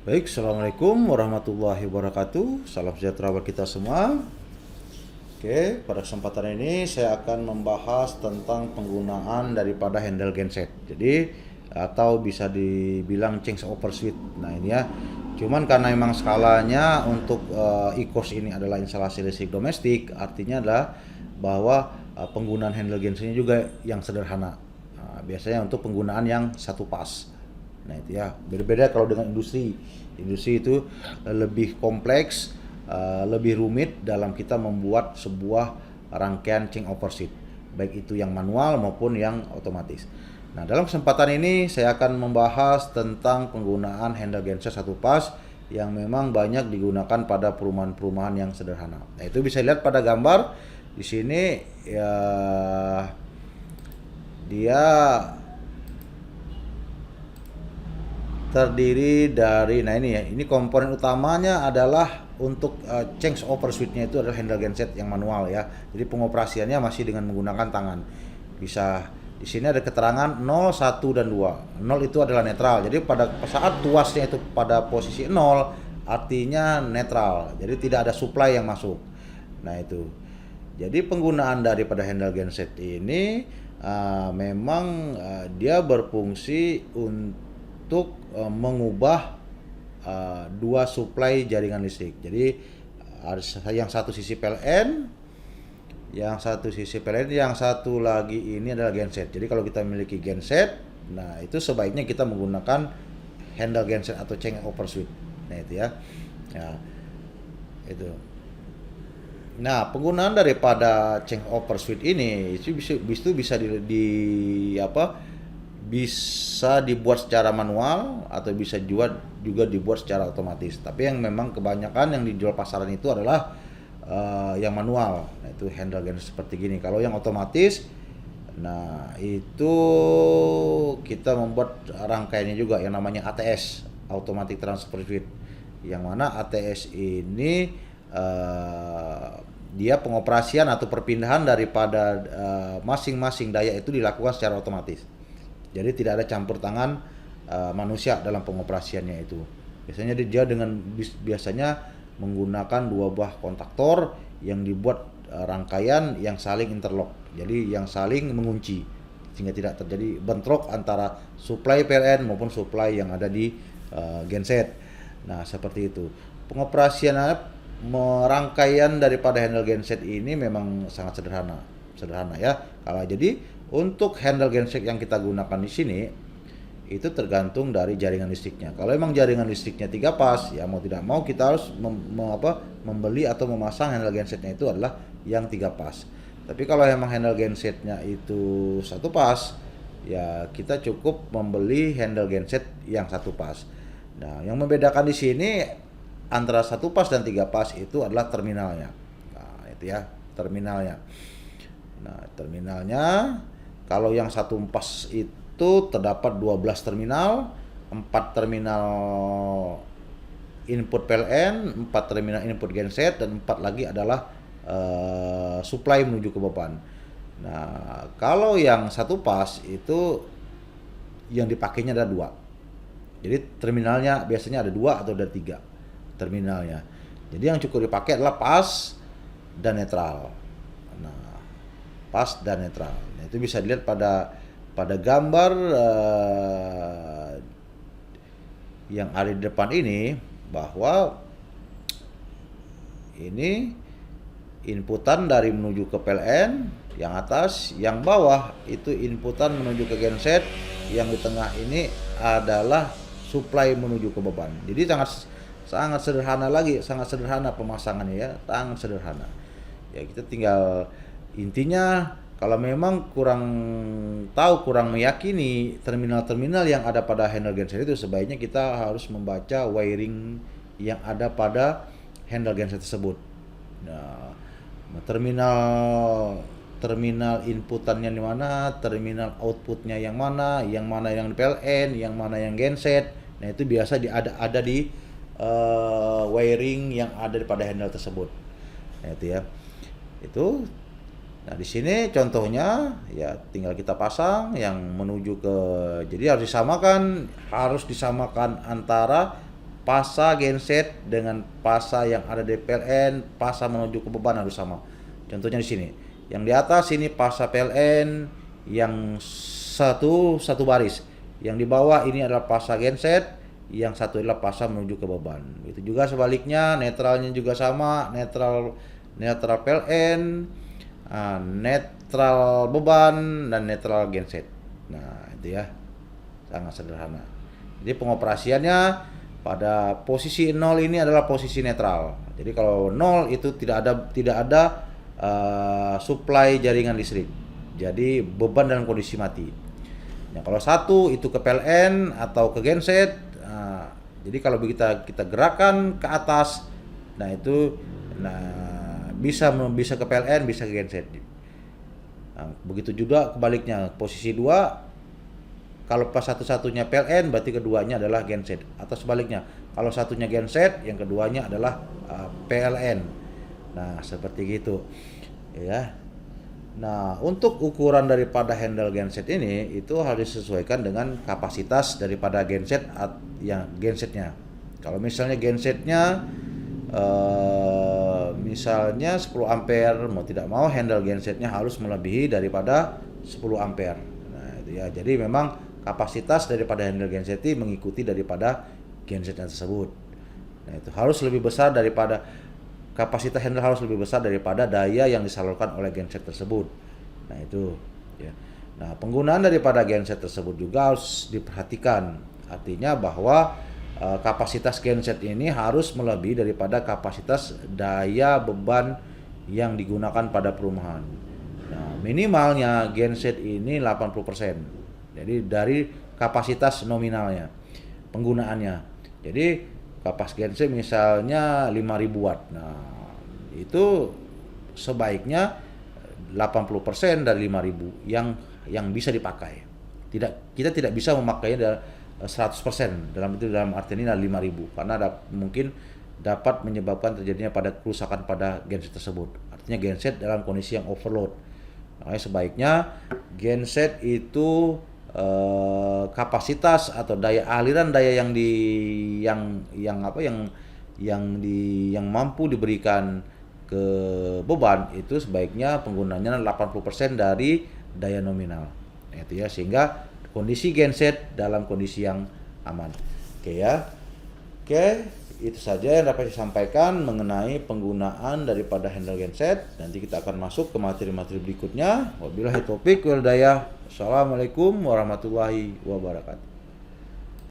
Baik, Assalamualaikum warahmatullahi wabarakatuh. Salam sejahtera buat kita semua. Oke, pada kesempatan ini saya akan membahas tentang penggunaan daripada handle genset. Jadi, atau bisa dibilang change over switch. Nah, ini ya. Cuman karena memang skalanya untuk e-course ini adalah instalasi listrik domestik, artinya adalah bahwa penggunaan handle gensetnya juga yang sederhana. Nah, biasanya untuk penggunaan yang satu pas. Nah itu ya, berbeda kalau dengan industri. Industri itu lebih kompleks, lebih rumit dalam kita membuat sebuah rangkaian change over sheet, baik itu yang manual maupun yang otomatis. Nah dalam kesempatan ini saya akan membahas tentang penggunaan handle genset satu pas yang memang banyak digunakan pada perumahan-perumahan yang sederhana. Nah itu bisa lihat pada gambar di sini ya, dia terdiri dari, nah ini ya, ini komponen utamanya adalah untuk change over switch-nya itu adalah handle genset yang manual ya. Jadi pengoperasiannya masih dengan menggunakan tangan. Bisa di sini ada keterangan 0, 1 dan 2. 0 itu adalah netral. Jadi pada saat tuasnya itu pada posisi 0 artinya netral. Jadi tidak ada supply yang masuk. Nah itu. Jadi penggunaan daripada handle genset ini memang dia berfungsi untuk mengubah dua suplai jaringan listrik. Jadi yang satu sisi PLN, yang satu lagi ini adalah genset. Jadi kalau kita memiliki genset, nah itu sebaiknya kita menggunakan handle genset atau change over switch. Nah itu ya. Ya, itu. Nah, penggunaan daripada change over switch ini itu bisa bisa dibuat secara manual atau bisa juga dibuat secara otomatis. Tapi yang memang kebanyakan yang dijual pasaran itu adalah yang manual. Nah, itu handle genset seperti gini. Kalau yang otomatis, nah itu kita membuat rangkaiannya juga yang namanya ATS, Automatic Transfer Switch. Yang mana ATS ini dia pengoperasian atau perpindahan daripada masing-masing daya itu dilakukan secara otomatis. Jadi tidak ada campur tangan manusia dalam pengoperasiannya itu. Biasanya dia biasanya menggunakan dua buah kontaktor yang dibuat rangkaian yang saling interlock. Jadi yang saling mengunci sehingga tidak terjadi bentrok antara suplai PLN maupun suplai yang ada di genset. Nah, seperti itu. Pengoperasian rangkaian daripada handle genset ini memang sangat sederhana ya. Jadi untuk handle genset yang kita gunakan di sini itu tergantung dari jaringan listriknya. Kalau emang jaringan listriknya 3 pas, ya mau tidak mau kita harus membeli atau memasang handle gensetnya itu adalah yang 3 pas. Tapi kalau emang handle gensetnya itu satu pas, ya kita cukup membeli handle genset yang satu pas. Nah, yang membedakan di sini antara satu pas dan 3 pas itu adalah terminalnya. Nah, itu ya, terminalnya. Nah, terminalnya kalau yang satu pas itu terdapat 12 terminal, 4 terminal input PLN, 4 terminal input genset, dan 4 lagi adalah supply menuju ke beban. Nah, kalau yang satu pas itu yang dipakainya ada 2. Jadi terminalnya biasanya ada 2 atau ada 3 terminalnya. Jadi yang cukup dipakai adalah pas dan netral. Nah, pas dan netral. Nah, itu bisa dilihat pada gambar yang ada di depan ini, bahwa ini inputan dari menuju ke PLN yang atas, yang bawah itu inputan menuju ke genset, yang di tengah ini adalah supply menuju ke beban. Jadi sangat sederhana pemasangannya ya, sangat sederhana. Ya kita tinggal, intinya kalau memang kurang meyakini terminal-terminal yang ada pada handle genset itu, sebaiknya kita harus membaca wiring yang ada pada handle genset tersebut. Nah, terminal inputannya di mana, terminal outputnya yang mana yang PLN, yang mana yang genset. Nah itu biasa ada di wiring yang ada pada handle tersebut. Nah itu ya. Itu. Nah di sini contohnya ya tinggal kita pasang yang menuju ke, jadi harus disamakan antara pasa genset dengan pasa yang ada di PLN, pasa menuju ke beban harus sama. Contohnya di sini. Yang di atas ini pasa PLN yang satu baris. Yang di bawah ini adalah pasa genset, yang satu adalah pasa menuju ke beban. Itu juga sebaliknya, netralnya juga sama, netral PLN, netral beban, dan netral genset. Nah, itu ya. Sangat sederhana. Jadi pengoperasiannya pada posisi 0 ini adalah posisi netral. Jadi kalau 0 itu tidak ada supply jaringan listrik. Jadi beban dalam kondisi mati. Nah, kalau 1 itu ke PLN atau ke genset. Jadi kalau kita gerakan ke atas, nah itu bisa ke PLN, bisa ke genset. Nah, begitu juga kebaliknya, posisi 2 kalau pas satu-satunya PLN berarti keduanya adalah genset, atau sebaliknya kalau satunya genset yang keduanya adalah PLN. Nah, seperti gitu ya. Nah, untuk ukuran daripada handle genset ini itu harus disesuaikan dengan kapasitas daripada gensetnya. Kalau misalnya gensetnya misalnya 10 ampere, mau tidak mau handle gensetnya harus melebihi daripada 10 ampere. Nah, itu ya. Jadi memang kapasitas daripada handle genset ini mengikuti daripada gensetnya tersebut. Nah, itu harus lebih besar daripada kapasitas handle, harus lebih besar daripada daya yang disalurkan oleh genset tersebut. Nah, itu ya. Nah, penggunaan daripada genset tersebut juga harus diperhatikan. Artinya bahwa kapasitas genset ini harus melebihi daripada kapasitas daya beban yang digunakan pada perumahan. Nah, minimalnya genset ini 80%. Jadi dari kapasitas nominalnya penggunaannya. Jadi kapas genset misalnya 5000 watt. Nah, itu sebaiknya 80% dari 5000 yang bisa dipakai. Kita tidak bisa memakainya 100% dalam arti ini 5000 karena mungkin dapat menyebabkan terjadinya pada kerusakan pada genset tersebut. Artinya genset dalam kondisi yang overload. Makanya sebaiknya genset itu kapasitas atau aliran daya yang mampu diberikan ke beban itu sebaiknya penggunaannya 80% dari daya nominal. Itu ya, sehingga kondisi genset dalam kondisi yang aman. Oke ya. Oke, itu saja yang dapat saya sampaikan mengenai penggunaan daripada handle genset. Nanti kita akan masuk ke materi-materi berikutnya. Wabillahi taufik wal hidayah. Assalamualaikum warahmatullahi wabarakatuh.